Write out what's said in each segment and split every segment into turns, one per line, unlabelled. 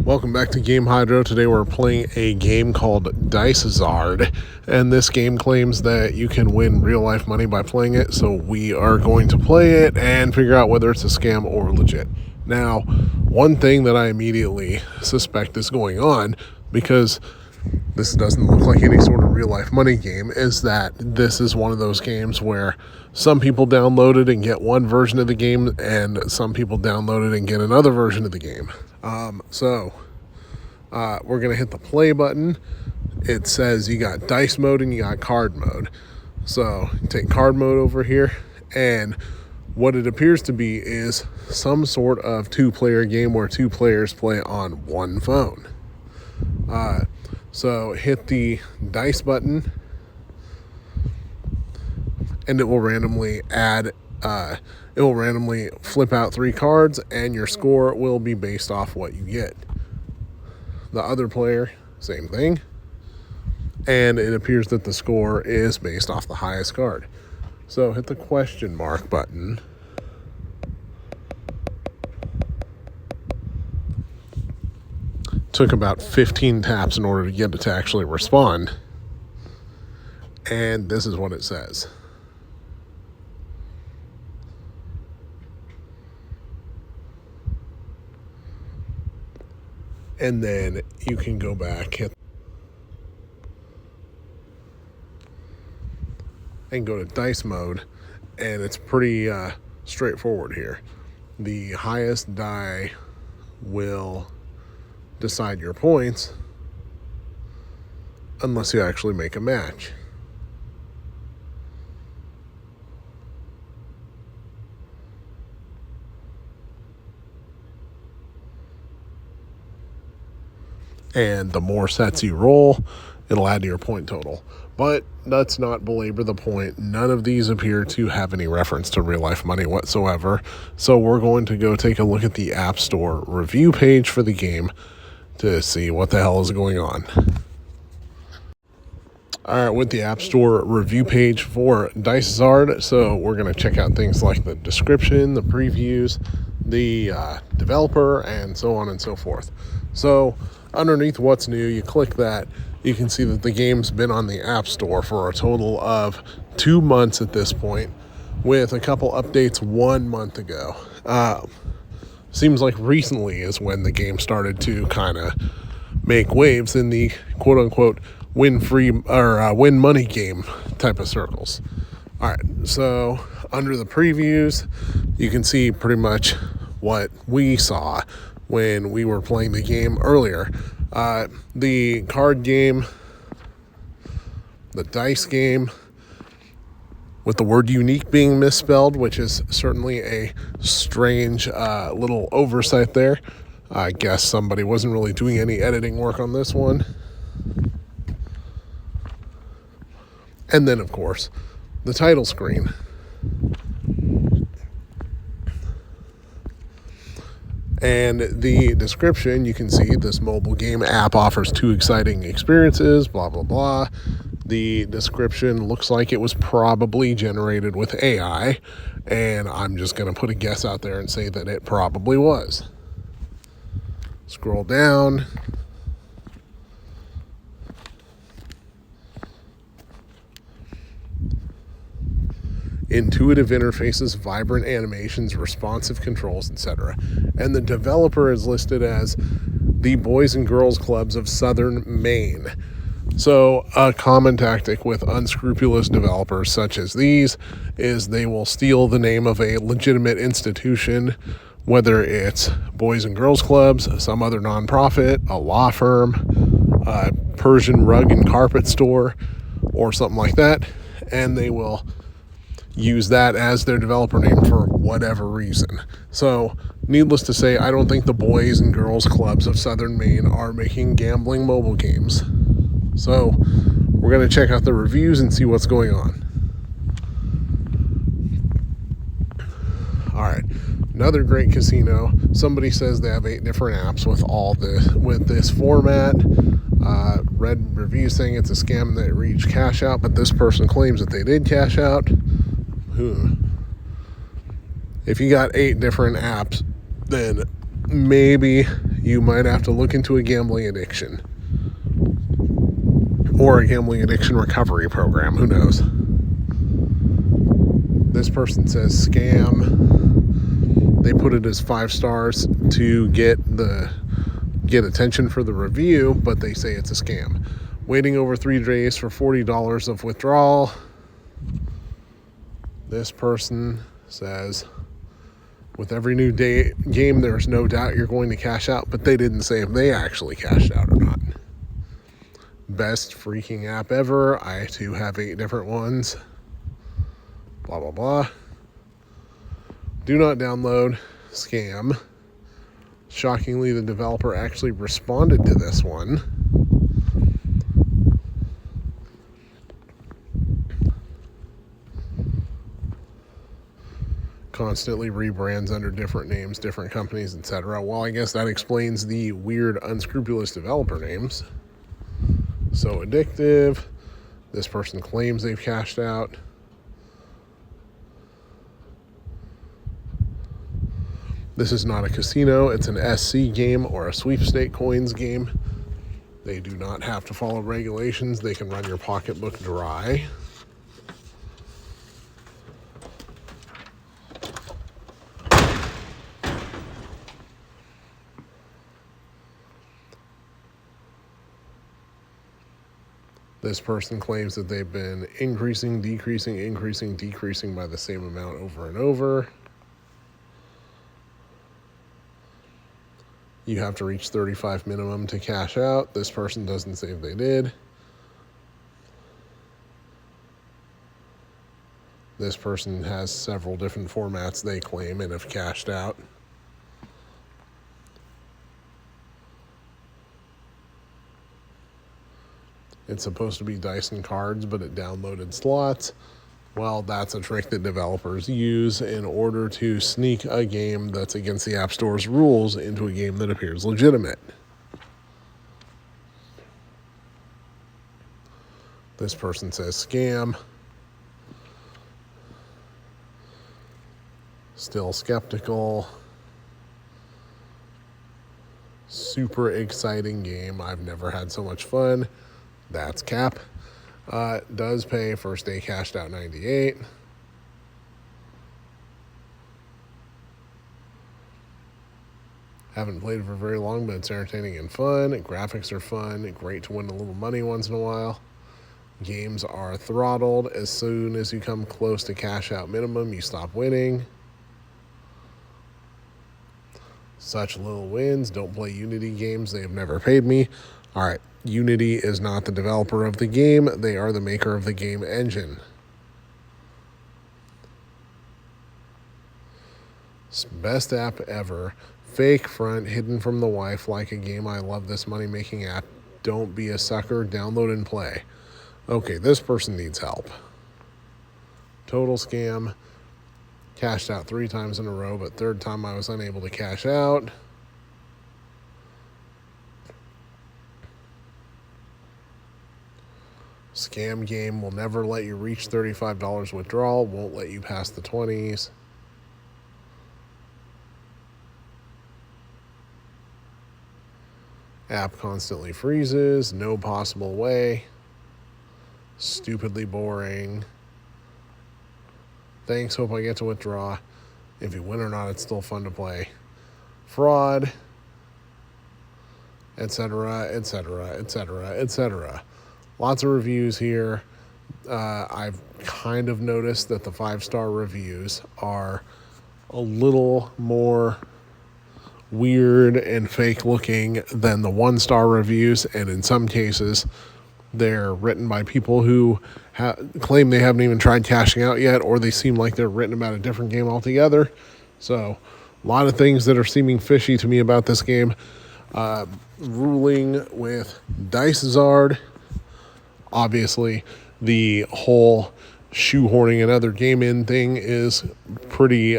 Welcome back to Game Hydro. Today we're playing a game called Dicezard, and this game claims that you can win real-life money by playing it, so we are going to play it and figure out whether it's a scam or legit. Now, one thing that I immediately suspect is going on, because this doesn't look like any sort of real-life money game, is that this is one of those games where some people download it and get one version of the game, and some people download it and get another version of the game. We're going to hit the play button. It says you got dice mode and you got card mode. So take card mode over here, and what it appears to be is some sort of two-player game where two players play on one phone. So hit the dice button, and it will randomly flip out 3 cards, and your score will be based off what you get. The other player, same thing, and it appears that the score is based off the highest card. So hit the question mark button. Took about 15 taps in order to get it to actually respond, and this is what it says. And then you can go back and go to dice mode, and it's pretty straightforward here. The highest die will decide your points unless you actually make a match. And the more sets you roll, it'll add to your point total. But let's not belabor the point. None of these appear to have any reference to real-life money whatsoever. So we're going to go take a look at the App Store review page for the game to see what the hell is going on. All right, with the App Store review page for Dicezard, so we're going to check out things like the description, the previews, the developer, and so on and so forth. So underneath what's new, you click that, you can see that the game's been on the App Store for a total of 2 months at this point, with a couple updates 1 month ago. Seems like recently is when the game started to kind of make waves in the quote-unquote win money game type of circles. All right, so under the previews, you can see pretty much what we saw when we were playing the game earlier. The card game, the dice game, with the word unique being misspelled, which is certainly a strange little oversight there. I guess somebody wasn't really doing any editing work on this one. And then, of course, the title screen. And the description, you can see this mobile game app offers 2 exciting experiences, blah, blah, blah. The description looks like it was probably generated with AI, and I'm just going to put a guess out there and say that it probably was. Scroll down. Intuitive interfaces, vibrant animations, responsive controls, etc. And the developer is listed as the Boys and Girls Clubs of Southern Maine. So a common tactic with unscrupulous developers such as these is they will steal the name of a legitimate institution, whether it's Boys and Girls Clubs, some other nonprofit, a law firm, a Persian rug and carpet store, or something like that, and they will use that as their developer name for whatever reason. So, needless to say, I don't think the Boys and Girls Clubs of Southern Maine are making gambling mobile games. So, we're going to check out the reviews and see what's going on. Alright, another great casino. Somebody says they have 8 different apps with this format. Read reviews saying it's a scam that reached cash out, but this person claims that they did cash out. If you got 8 different apps, then maybe you might have to look into a gambling addiction or a gambling addiction recovery program. Who knows? This person says scam. They put it as 5 stars to get attention for the review, but they say it's a scam. Waiting over 3 days for $40 of withdrawal. This person says, with every new game, there's no doubt you're going to cash out, but they didn't say if they actually cashed out or not. Best freaking app ever. I too have 8 different ones. Blah, blah, blah. Do not download. Scam. Shockingly, the developer actually responded to this one. Constantly rebrands under different names, different companies, etc. Well, I guess that explains the weird, unscrupulous developer names. So addictive. This person claims they've cashed out. This is not a casino. It's an SC game or a sweepstake coins game. They do not have to follow regulations. They can run your pocketbook dry. This person claims that they've been increasing, decreasing by the same amount over and over. You have to reach 35 minimum to cash out. This person doesn't say if they did. This person has several different formats they claim and have cashed out. It's supposed to be dice and cards, but it downloaded slots. Well, that's a trick that developers use in order to sneak a game that's against the App Store's rules into a game that appears legitimate. This person says scam. Still skeptical. Super exciting game. I've never had so much fun. That's cap. Does pay. First day cashed out 98. Haven't played it for very long, but it's entertaining and fun. Graphics are fun. Great to win a little money once in a while. Games are throttled. As soon as you come close to cash out minimum, you stop winning. Such little wins. Don't play Unity games. They have never paid me. All right. Unity is not the developer of the game. They are the maker of the game engine. Best app ever. Fake front, hidden from the wife, like a game. I love this money-making app. Don't be a sucker. Download and play. Okay, this person needs help. Total scam. Cashed out 3 times in a row, but third time I was unable to cash out. Scam game will never let you reach $35 withdrawal, won't let you pass the 20s. App constantly freezes, no possible way. Stupidly boring. Thanks, hope I get to withdraw. If you win or not, it's still fun to play. Fraud, etc., etc., etc., etc. Lots of reviews here. I've kind of noticed that the 5-star reviews are a little more weird and fake looking than the 1-star reviews, and in some cases they're written by people who claim they haven't even tried cashing out yet, or they seem like they're written about a different game altogether. So a lot of things that are seeming fishy to me about this game. Ruling with Dicezard. Obviously, the whole shoehorning another game in thing is pretty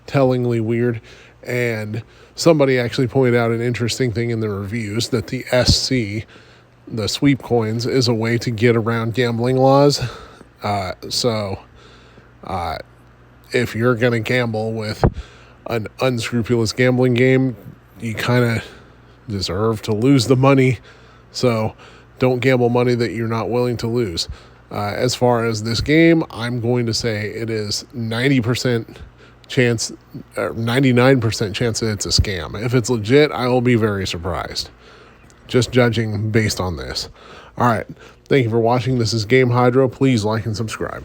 tellingly weird. And somebody actually pointed out an interesting thing in the reviews, that the SC, the sweep coins, is a way to get around gambling laws. So if you're going to gamble with an unscrupulous gambling game, you kind of deserve to lose the money. So don't gamble money that you're not willing to lose. As far as this game, I'm going to say it is 90% chance, or 99% chance that it's a scam. If it's legit, I will be very surprised. Just judging based on this. All right. Thank you for watching. This is Game Hydro. Please like and subscribe.